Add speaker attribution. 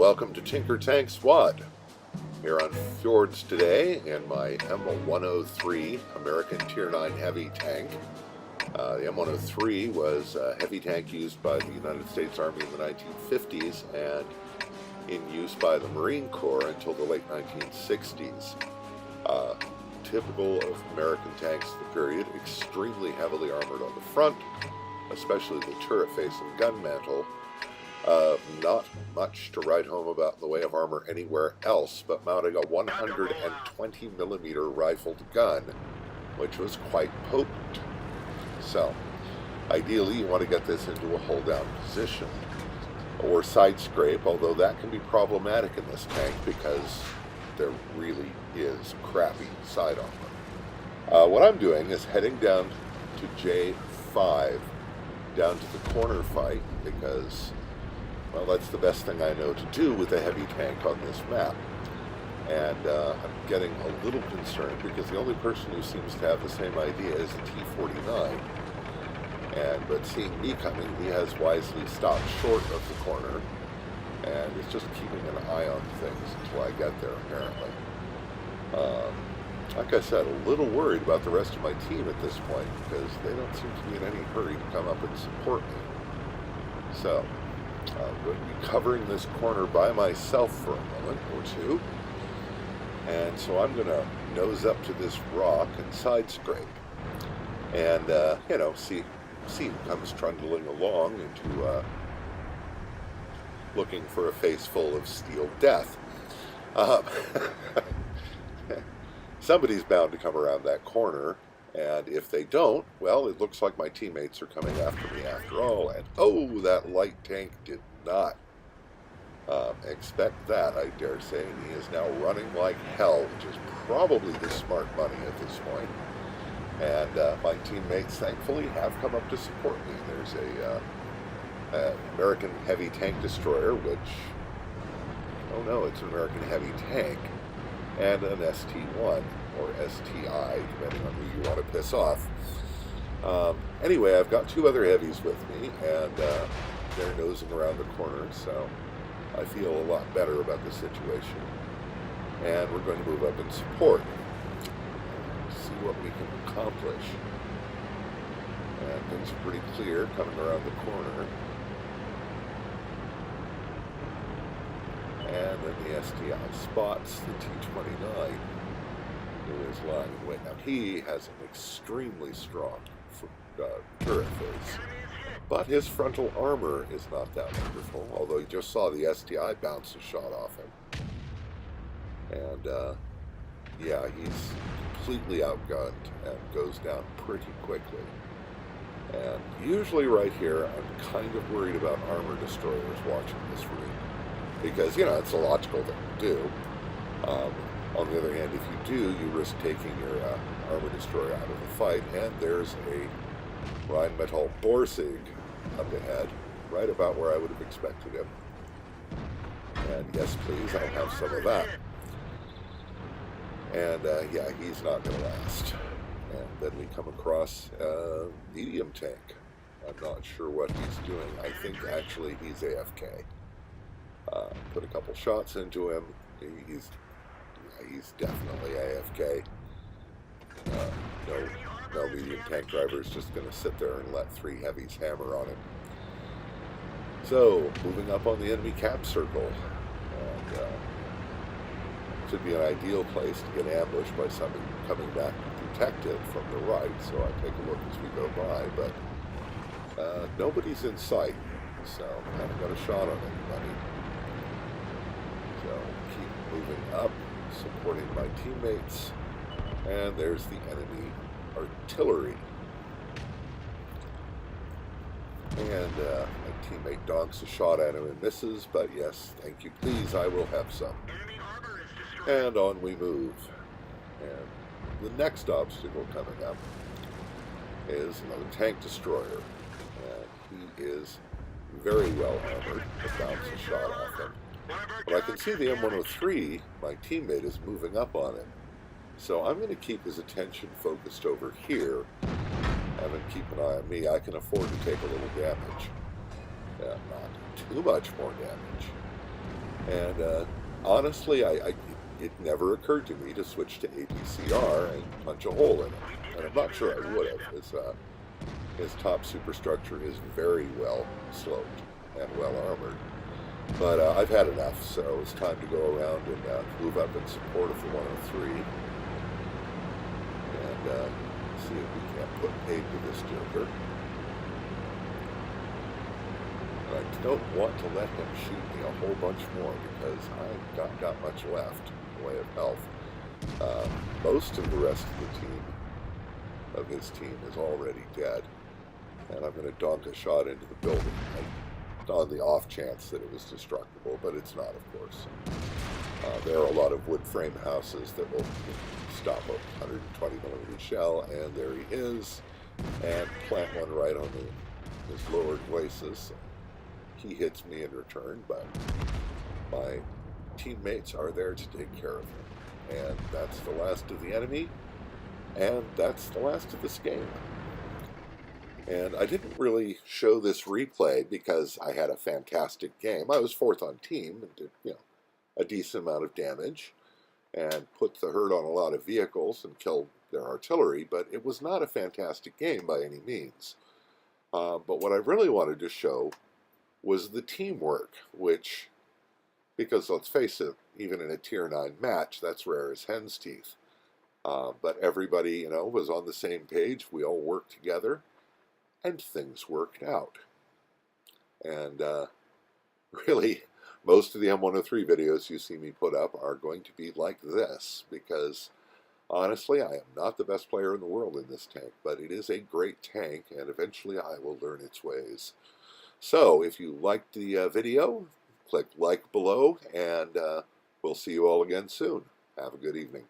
Speaker 1: welcome to TinkerTanks-WoT. Here on Fjords today in my M103 American Tier 9 heavy tank. The M103 was a heavy tank used by the United States Army in the 1950s and in use by the Marine Corps until the late 1960s. Typical of American tanks of the period, extremely heavily armored on the front, especially the turret-facing gun mantle. Not much to write home about in the way of armor anywhere else, but mounting a 120mm rifled gun, which was quite potent. So, ideally you want to get this into a hold-down position, or side scrape, although that can be problematic in this tank because there really is crappy side armor. What I'm doing is heading down to J5, down to the corner fight, because, well, that's the best thing I know to do with a heavy tank on this map. And I'm getting a little concerned because the only person who seems to have the same idea is the T-49. But seeing me coming, he has wisely stopped short of the corner and is just keeping an eye on things until I get there, apparently. Like I said, a little worried about the rest of my team at this point because they don't seem to be in any hurry to come up and support me. So, I'm going to be covering this corner by myself for a moment or two. And so I'm going to nose up to this rock and side scrape. And, see who comes trundling along into, looking for a face full of steel death. Somebody's bound to come around that corner, and if they don't, well, it looks like my teammates are coming after me after all, and oh, that light tank did not expect that, I dare say, and he is now running like hell, which is probably the smart money at this point. And my teammates, thankfully, have come up to support me. There's an American heavy tank destroyer, which, oh no, it's an American heavy tank, and an ST-1, or STI, depending on who you want to piss off. Anyway, I've got two other heavies with me, and they're nosing around the corner, so I feel a lot better about the situation. And we're going to move up in support. See what we can accomplish. And things are pretty clear coming around the corner. And then the STI spots the T-29, who is lying in wait. Now he has an extremely strong turret face, but his frontal armor is not that wonderful, although you just saw the STI bounce a shot off him. And yeah, he's completely outgunned and goes down pretty quickly. And usually right here, I'm kind of worried about armor destroyers watching this route. Because, it's a logical thing to do. On the other hand, if you do, you risk taking your armor destroyer out of the fight, and there's a Rheinmetall Borsig up ahead, right about where I would have expected him. And yes, please, I'll have some of that. And, yeah, he's not going to last. And then we come across a medium tank. I'm not sure what he's doing. I think, actually, he's AFK. Put a couple shots into him. He's definitely AFK. No medium tank driver is just going to sit there and let three heavies hammer on him. So, moving up on the enemy cap circle. And, should be an ideal place to get ambushed by somebody coming back to protect it from the right, so I take a look as we go by, but nobody's in sight, so I haven't got a shot on anybody. So keep moving up, supporting my teammates, and there's the enemy artillery. And my teammate donks a shot at him and misses, but yes, thank you, please, I will have some. And on we move. And the next obstacle coming up is another tank destroyer. And he is very well armored to bounce a shot off him. But I can see the M103, my teammate, is moving up on him. So I'm going to keep his attention focused over here and then keep an eye on me. I can afford to take a little damage. Not too much more damage. And honestly, it never occurred to me to switch to APCR and punch a hole in it. And I'm not sure I would have. His top superstructure is very well sloped and well armored. But I've had enough, so it's time to go around and move up in support of the 103 and see if we can't put paid to this joker. I don't want to let him shoot me a whole bunch more because I've not got much left in the way of health. Most of the rest of the team, of his team, is already dead. And I'm going to dunk a shot into the building on the off chance that it was destructible, but it's not, of course. There are a lot of wood frame houses that will stop a 120mm shell, and there he is, and plant one right on his lowered glacis. He hits me in return, but my teammates are there to take care of him. And that's the last of the enemy, and that's the last of this game. And I didn't really show this replay because I had a fantastic game. I was 4th on team and did, a decent amount of damage and put the hurt on a lot of vehicles and killed their artillery, but it was not a fantastic game by any means. But what I really wanted to show was the teamwork, which, because let's face it, even in a tier 9 match, that's rare as hen's teeth. But everybody, was on the same page. We all worked together, and things worked out. And really, most of the M103 videos you see me put up are going to be like this, because honestly, I am not the best player in the world in this tank, but it is a great tank, and eventually I will learn its ways. So, if you liked the video, click like below, and we'll see you all again soon. Have a good evening.